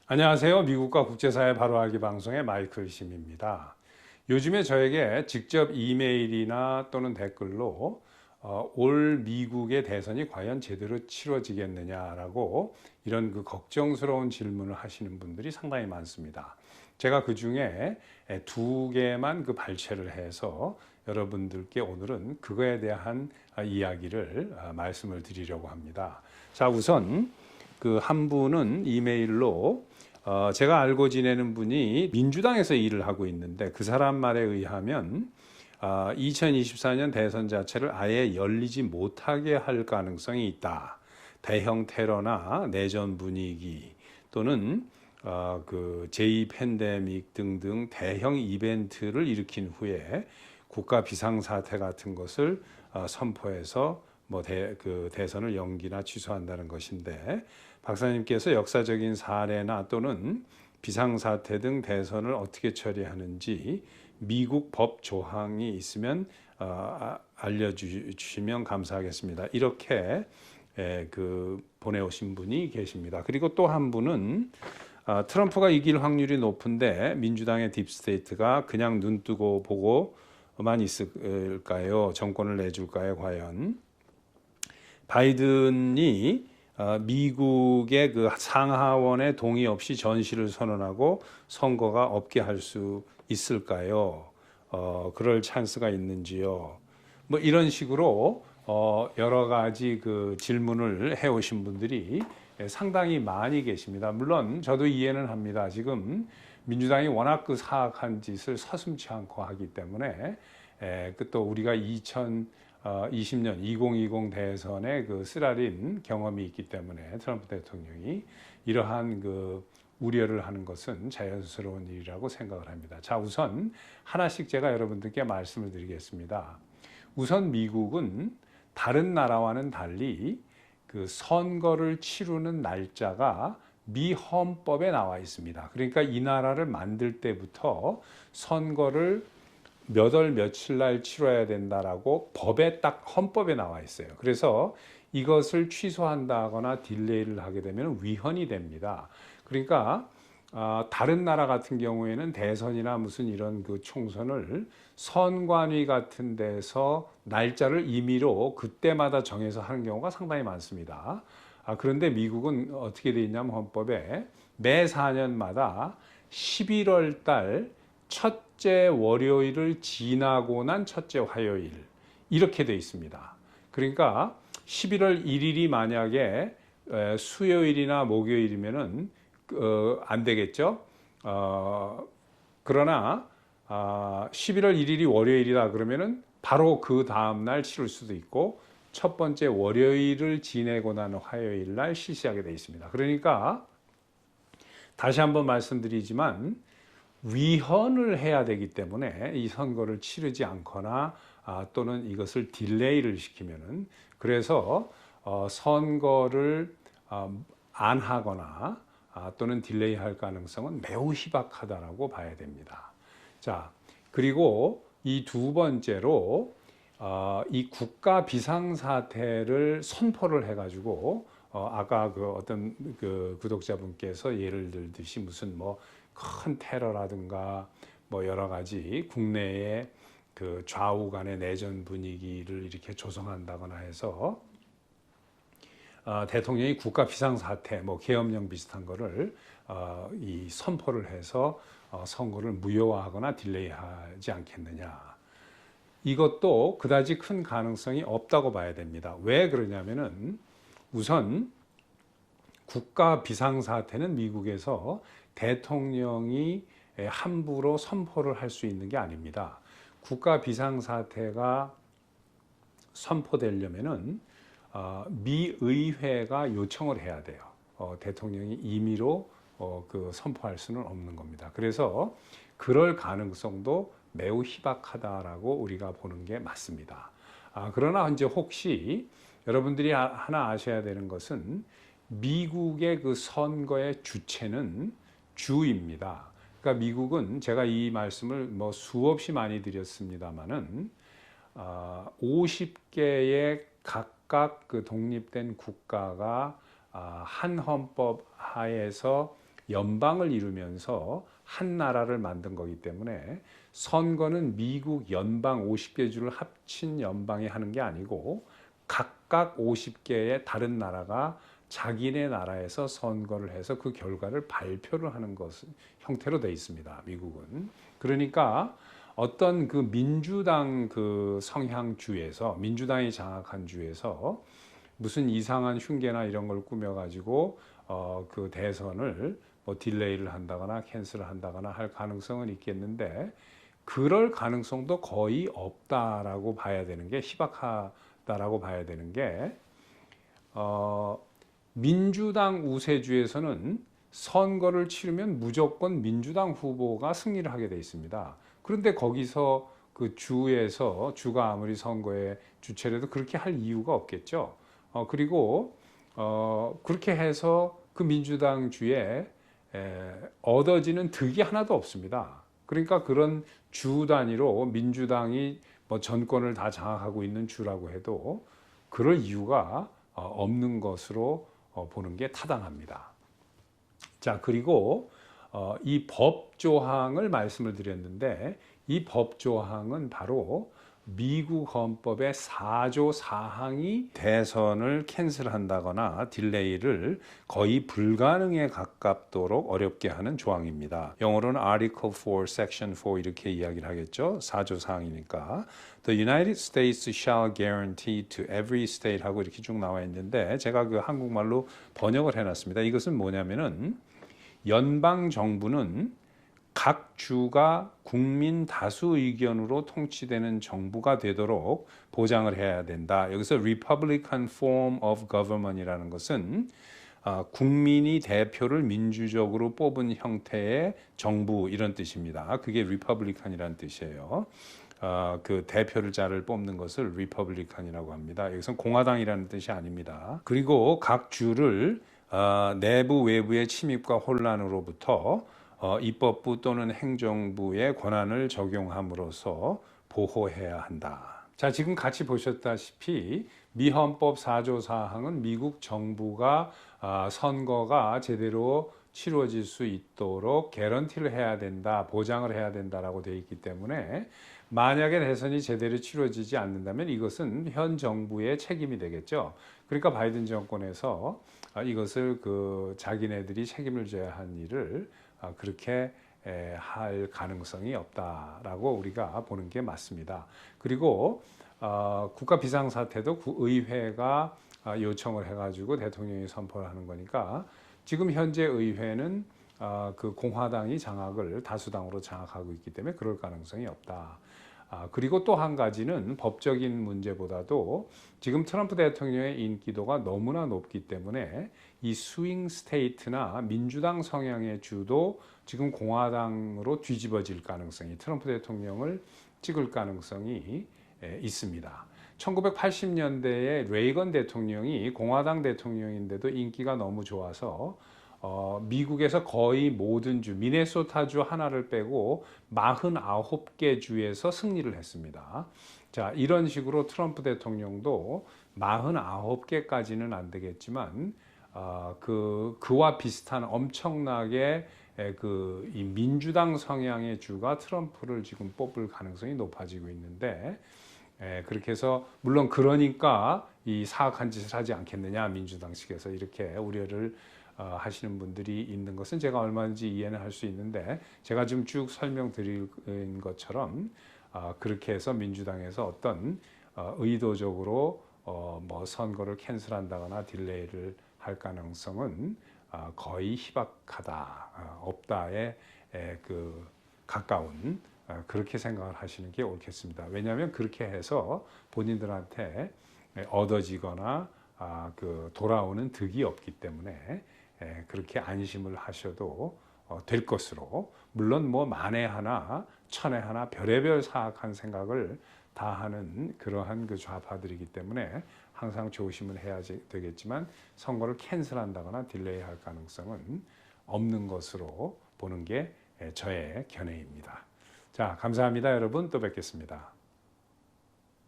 안녕하세요. 미국과 국제사회 바로 알기 방송의 마이클 심입니다. 요즘에 저에게 직접 이메일이나 또는 댓글로 올 미국의 대선이 과연 제대로 치러지겠느냐라고 이런 걱정스러운 질문을 하시는 분들이 상당히 많습니다. 제가 그 중에 두 개만 발췌를 해서 여러분들께 오늘은 그거에 대한 이야기를 말씀을 드리려고 합니다. 자, 우선 한 분은 이메일로 제가 알고 지내는 분이 민주당에서 일을 하고 있는데 그 사람 말에 의하면 2024년 대선 자체를 아예 열리지 못하게 할 가능성이 있다. 대형 테러나 내전 분위기 또는 제2 팬데믹 등등 대형 이벤트를 일으킨 후에 국가 비상사태 같은 것을 선포해서 대선을 연기나 취소한다는 것인데, 박사님께서 역사적인 사례나 또는 비상사태 등 대선을 어떻게 처리하는지 미국 법 조항이 있으면 알려주시면 감사하겠습니다. 이렇게 보내오신 분이 계십니다. 그리고 또 한 분은 트럼프가 이길 확률이 높은데 민주당의 딥스테이트가 그냥 눈 뜨고 보고만 있을까요? 정권을 내줄까요? 과연 바이든이 미국의 상하원의 동의 없이 전시를 선언하고 선거가 없게 할 수 있을까요? 그럴 찬스가 있는지요? 뭐 이런 식으로 여러 가지 질문을 해오신 분들이 상당히 많이 계십니다. 물론 저도 이해는 합니다. 지금 민주당이 워낙 사악한 짓을 서슴지 않고 하기 때문에 또 우리가 2020년 2020 대선에 쓰라린 경험이 있기 때문에 트럼프 대통령이 이러한 우려를 하는 것은 자연스러운 일이라고 생각을 합니다. 자, 우선 하나씩 제가 여러분들께 말씀을 드리겠습니다. 우선 미국은 다른 나라와는 달리 선거를 치르는 날짜가 미 헌법에 나와 있습니다. 그러니까 이 나라를 만들 때부터 선거를 몇 월 며칠 날 치러야 된다라고 법에 딱 헌법에 나와 있어요. 그래서 이것을 취소한다거나 딜레이를 하게 되면 위헌이 됩니다. 그러니까 다른 나라 같은 경우에는 대선이나 무슨 이런 총선을 선관위 같은 데서 날짜를 임의로 그때마다 정해서 하는 경우가 상당히 많습니다. 그런데 미국은 어떻게 되어 있냐면 헌법에 매 4년마다 11월 달 첫째 월요일을 지나고 난 첫째 화요일 이렇게 되어 있습니다. 그러니까 11월 1일이 만약에 수요일이나 목요일이면은 안 되겠죠. 그러나 11월 1일이 월요일이다 그러면은 바로 그 다음 날 치를 수도 있고 첫 번째 월요일을 지내고 나는 화요일 날 실시하게 되어 있습니다. 그러니까 다시 한번 말씀드리지만 위헌을 해야 되기 때문에 이 선거를 치르지 않거나 또는 이것을 딜레이를 시키면은, 그래서 선거를 안 하거나 또는 딜레이 할 가능성은 매우 희박하다라고 봐야 됩니다. 자, 그리고 이 두 번째로 이 국가 비상사태를 선포를 해가지고 아까 어떤 구독자분께서 예를 들듯이 무슨 큰 테러라든가 여러 가지 국내의 좌우 간의 내전 분위기를 이렇게 조성한다거나 해서 대통령이 국가 비상사태, 계엄령 비슷한 거를 이 선포를 해서 선거를 무효화하거나 딜레이하지 않겠느냐. 이것도 그다지 큰 가능성이 없다고 봐야 됩니다. 왜 그러냐면은 우선 국가 비상사태는 미국에서 대통령이 함부로 선포를 할 수 있는 게 아닙니다. 국가 비상사태가 선포되려면은 미 의회가 요청을 해야 돼요. 대통령이 임의로 선포할 수는 없는 겁니다. 그래서 그럴 가능성도 매우 희박하다라고 우리가 보는 게 맞습니다. 그러나 이제 혹시 여러분들이 하나 아셔야 되는 것은 미국의 선거의 주체는 주입니다. 그러니까 미국은 제가 이 말씀을 수없이 많이 드렸습니다만은 50개의 각각 독립된 국가가 한 헌법 하에서 연방을 이루면서 한 나라를 만든 거기 때문에 선거는 미국 연방 50개 주를 합친 연방이 하는 게 아니고 각각 50개의 다른 나라가 자기네 나라에서 선거를 해서 그 결과를 발표를 하는 것은 형태로 되어 있습니다. 미국은. 그러니까 어떤 그 민주당 그 성향주에서 민주당이 장악한 주에서 무슨 이상한 흉계나 이런 걸 꾸며가지고 그 대선을 뭐 딜레이를 한다거나 캔슬을 한다거나 할 가능성은 있겠는데 그럴 가능성도 거의 없다라고 봐야 되는 게 희박하다라고 봐야 되는 게 민주당 우세주에서는 선거를 치르면 무조건 민주당 후보가 승리를 하게 돼 있습니다. 그런데 거기서 그 주에서 주가 아무리 선거의 주체라도 그렇게 할 이유가 없겠죠. 그리고 그렇게 해서 그 민주당 주에 얻어지는 득이 하나도 없습니다. 그러니까 그런 주 단위로 민주당이 뭐 전권을 다 장악하고 있는 주라고 해도 그럴 이유가 없는 것으로 보는 게 타당합니다. 자, 그리고 이 법조항을 말씀을 드렸는데 이 법조항은 바로 미국 헌법의 4조 4항이 대선을 캔슬한다거나 딜레이를 거의 불가능에 가깝도록 어렵게 하는 조항입니다. 영어로는 Article 4, Section 4 이렇게 이야기를 하겠죠. 4조 4항이니까 The United States shall guarantee to every state 하고 이렇게 쭉 나와 있는데 제가 그 한국말로 번역을 해놨습니다. 이것은 뭐냐면은 연방 정부는 각 주가 국민 다수 의견으로 통치되는 정부가 되도록 보장을 해야 된다. 여기서 Republican Form of Government이라는 것은 국민이 대표를 민주적으로 뽑은 형태의 정부 이런 뜻입니다. 그게 Republican이라는 뜻이에요. 그 대표를 자를 뽑는 것을 Republican이라고 합니다. 여기서는 공화당이라는 뜻이 아닙니다. 그리고 각 주를 내부 외부의 침입과 혼란으로부터 입법부 또는 행정부의 권한을 적용함으로써 보호해야 한다. 자, 지금 같이 보셨다시피 미헌법 4조 4항은 미국 정부가 선거가 제대로 치루어질 수 있도록 개런티를 해야 된다, 보장을 해야 된다라고 되어 있기 때문에 만약에 대선이 제대로 치루어지지 않는다면 이것은 현 정부의 책임이 되겠죠. 그러니까 바이든 정권에서 이것을 그 자기네들이 책임을 져야 한 일을 그렇게 할 가능성이 없다라고 우리가 보는 게 맞습니다. 그리고 국가 비상사태도 의회가 요청을 해가지고 대통령이 선포를 하는 거니까 지금 현재 의회는 그 공화당이 장악을 다수당으로 장악하고 있기 때문에 그럴 가능성이 없다. 그리고 또 한 가지는 법적인 문제보다도 지금 트럼프 대통령의 인기도가 너무나 높기 때문에 이 스윙 스테이트나 민주당 성향의 주도 지금 공화당으로 뒤집어질 가능성이 트럼프 대통령을 찍을 가능성이 있습니다. 1980년대에 레이건 대통령이 공화당 대통령인데도 인기가 너무 좋아서 미국에서 거의 모든 주, 미네소타주 하나를 빼고 49개 주에서 승리를 했습니다. 자, 이런 식으로 트럼프 대통령도 49개까지는 안 되겠지만 그와 비슷한 엄청나게 이 민주당 성향의 주가 트럼프를 지금 뽑을 가능성이 높아지고 있는데 그렇게 해서 물론 그러니까 이 사악한 짓을 하지 않겠느냐 민주당 측에서 이렇게 우려를 하시는 분들이 있는 것은 제가 얼마든지 이해는 할 수 있는데 제가 지금 쭉 설명드린 것처럼 그렇게 해서 민주당에서 어떤 의도적으로 뭐 선거를 캔슬한다거나 딜레이를 할 가능성은 거의 희박하다, 없다에 그 가까운 그렇게 생각을 하시는 게 옳겠습니다. 왜냐하면 그렇게 해서 본인들한테 얻어지거나 그 돌아오는 득이 없기 때문에 그렇게 안심을 하셔도 될 것으로 물론 뭐 만에 하나 천에 하나 별의별 사악한 생각을 다 하는 그러한 그 좌파들이기 때문에 항상 조심을 해야 되겠지만 선거를 캔슬한다거나 딜레이할 가능성은 없는 것으로 보는 게 저의 견해입니다. 자, 감사합니다. 여러분 또 뵙겠습니다.